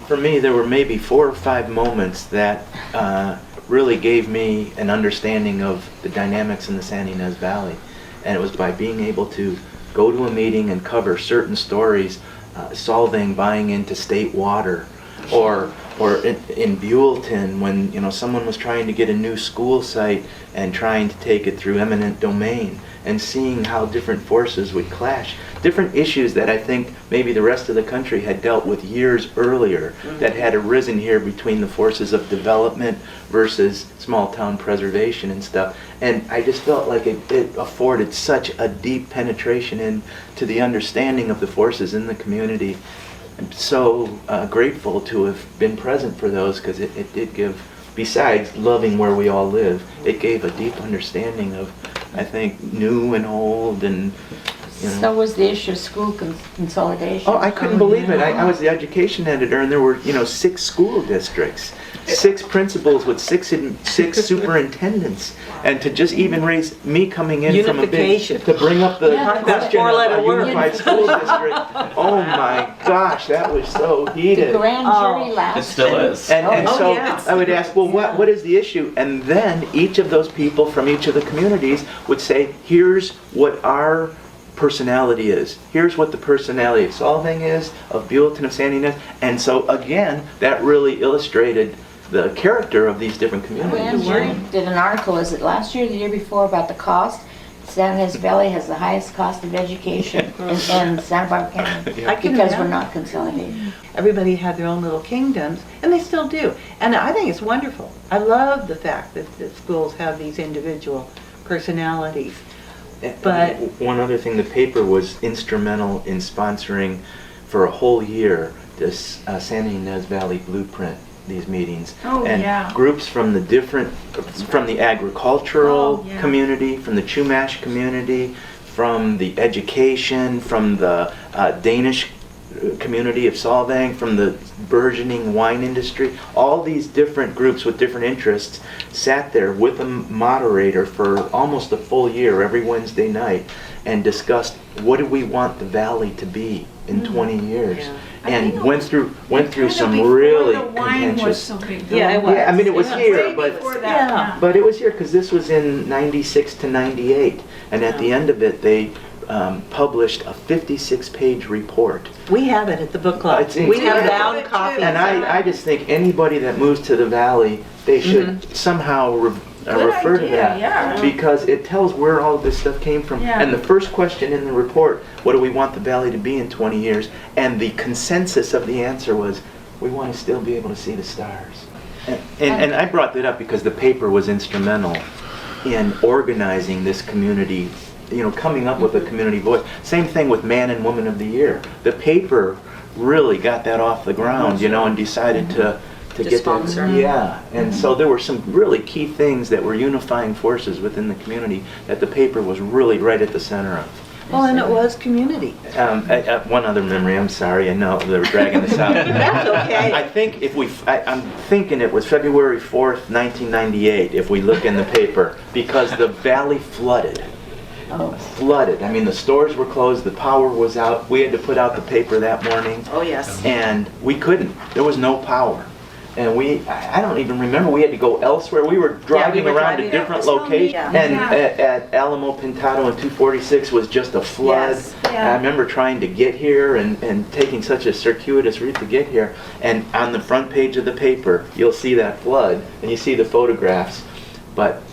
for me, there were maybe 4 or 5 moments that really gave me an understanding of the dynamics in the Santa Ynez Valley. And it was by being able to go to a meeting and cover certain stories, solving buying into state water, or in Buellton when someone was trying to get a new school site and trying to take it through eminent domain, and seeing how different forces would clash. Different issues that I think maybe the rest of the country had dealt with years earlier that had arisen here between the forces of development versus small town preservation and stuff. And I just felt like it afforded such a deep penetration into the understanding of the forces in the community. I'm so grateful to have been present for those, because it did give, besides loving where we all live, it gave a deep understanding of, I think, new and old and So was the issue of school consolidation. Oh, I couldn't believe it. I was the education editor, and there were 6 school districts, 6 principals with 6 superintendents, and to just even raise me coming in from a big, to bring up the question of a unified school district. Oh my gosh, that was so heated. The grand jury last. It still is. And so I would ask, well, what is the issue? And then each of those people from each of the communities would say, here's what our personality is. Here's what the personality of Solvang is, of Buellton, of Santa Ynez. And so again, that really illustrated the character of these different communities. Grand jury did an article, is it last year or the year before, about the cost. Santa Ynez Valley has the highest cost of education in Santa Barbara County, because we're not consolidated. Everybody had their own little kingdoms, and they still do. And I think it's wonderful. I love the fact that the schools have these individual personalities. But one other thing, the paper was instrumental in sponsoring for a whole year this Santa Ynez Valley Blueprint, these meetings. And groups from the agricultural community, from the Chumash community, from the education, from the Danish community of Solvang, from the burgeoning wine industry. All these different groups with different interests sat there with a moderator for almost a full year every Wednesday night and discussed what do we want the valley to be in 20 years. And went through some really contentious. It was. I mean, it was here, but But it was here because this was in '96 to '98, and at the end of it, they published a 56-page report. we have it at the book club. We have bound copies. And I just think anybody that moves to the valley, they should somehow refer to that, because it tells where all this stuff came from. And the first question in the report, what do we want the valley to be in 20 years? And the consensus of the answer was, we want to still be able to see the stars. And I brought that up because the paper was instrumental in organizing this community, coming up with a community voice. Same thing with Man and Woman of the Year. The paper really got that off the ground, and decided to get sponsor. that. And so there were some really key things that were unifying forces within the community that the paper was really right at the center of. Well, and it was community. One other memory, I'm sorry, I know they were dragging this out. That's okay. I think I'm thinking it was February 4th, 1998, if we look in the paper, because the valley flooded. Flooded. I mean, the stores were closed, the power was out. We had to put out the paper that morning. Oh, yes. And we couldn't. There was no power. And I don't even remember, we had to go elsewhere. We were driving around to different locations. And at Alamo Pintado and 246 was just a flood. I remember trying to get here and taking such a circuitous route to get here. And on the front page of the paper, you'll see that flood, and you see the photographs. But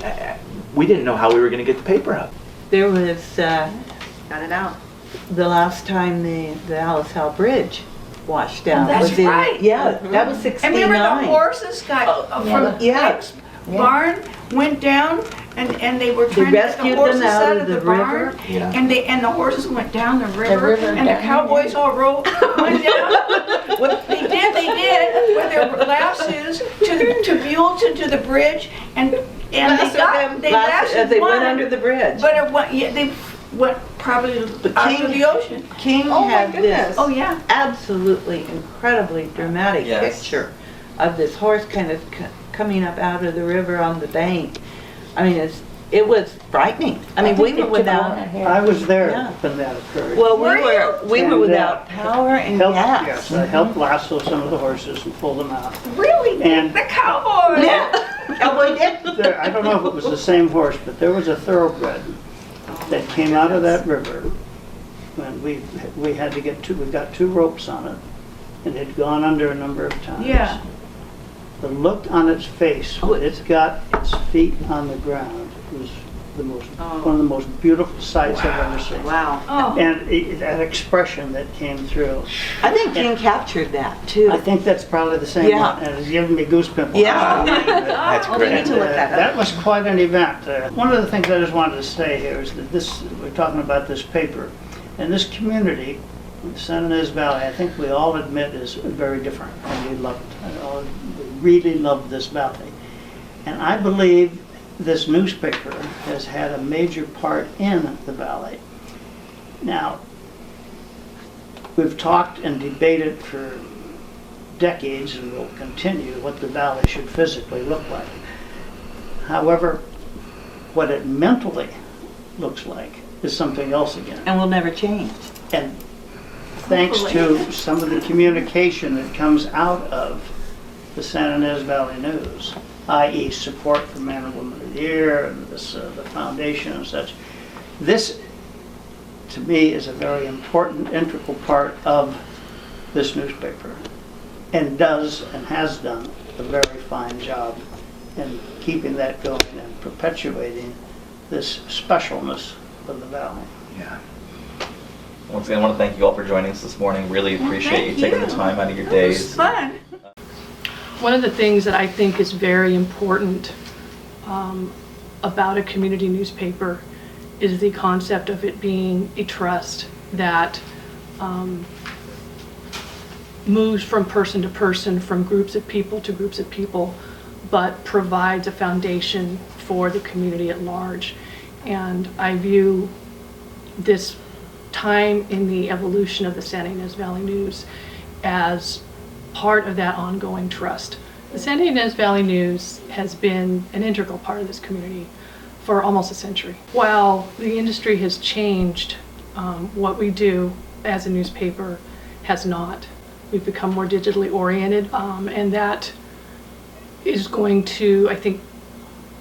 we didn't know how we were going to get the paper out. There was, Got it out. the last time the Alice Howe Bridge washed out. That's was in, right. Yeah, that was 69. And remember the horses got from Mike's barn, went down, and they were trying to get the horses out of the barn. And the horses went down the river, and the cowboys all went down. They did, with their lassos to Buellton to the bridge, and they lassoed they one, went under the bridge. But it went, they went probably out to the ocean. King had this Oh, absolutely incredibly dramatic picture of this horse kind of coming up out of the river on the bank. I mean, It was frightening. I mean, we were without, I was there Yeah. when that occurred. well, Were we were And, without power and Helped- gas. Yes, I helped lasso some of the horses and pull them out. Really? And- The cowboy? Yeah. Cowboy did. There, I don't know if it was the same horse, but there was a thoroughbred that came out of that river when we had to get we got 2 ropes on it, and it had gone under a number of times. Yeah. The look on its face when it got its feet on the ground was one of the most beautiful sights I've ever seen. Wow. Oh. And that expression that came through, I think King captured that too. I think that's probably the same Yeah. one, and it's giving me goose pimples. Yeah. That's Oh, we need great. to look that up. That was quite an event. One of the things I just wanted to say here is that we're talking about this paper, and this community, Santa Ynez Valley, I think we all admit is very different, and we love it. We really love this valley. And I believe this newspaper has had a major part in the valley. Now, we've talked and debated for decades, and will continue, what the valley should physically look like. However, what it mentally looks like is something else again. And will never change. And thanks to some of the communication that comes out of the Santa Ynez Valley News, i.e. support for Man and Woman of the Year and the foundation and such, this, to me, is a very important, integral part of this newspaper, and does and has done a very fine job in keeping that going and perpetuating this specialness of the valley. Yeah. Once again, I want to thank you all for joining us this morning. Really appreciate you taking the time out of your It was days. fun. One of the things that I think is very important about a community newspaper is the concept of it being a trust that moves from person to person, from groups of people to groups of people, but provides a foundation for the community at large. And I view this time in the evolution of the Santa Ynez Valley News as part of that ongoing trust. The Santa Ynez Valley News has been an integral part of this community for almost a century. While the industry has changed, what we do as a newspaper has not. We've become more digitally oriented, and that is going to, I think,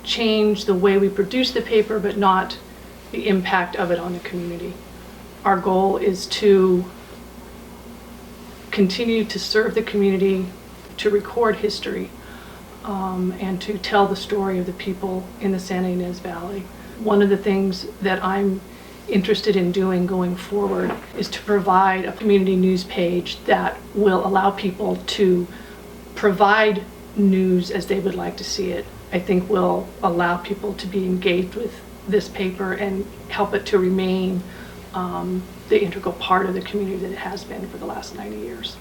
change the way we produce the paper, but not the impact of it on the community. Our goal is to continue to serve the community, to record history, and to tell the story of the people in the Santa Ynez Valley. One of the things that I'm interested in doing going forward is to provide a community news page that will allow people to provide news as they would like to see it. I think will allow people to be engaged with this paper and help it to remain the integral part of the community that it has been for the last 90 years.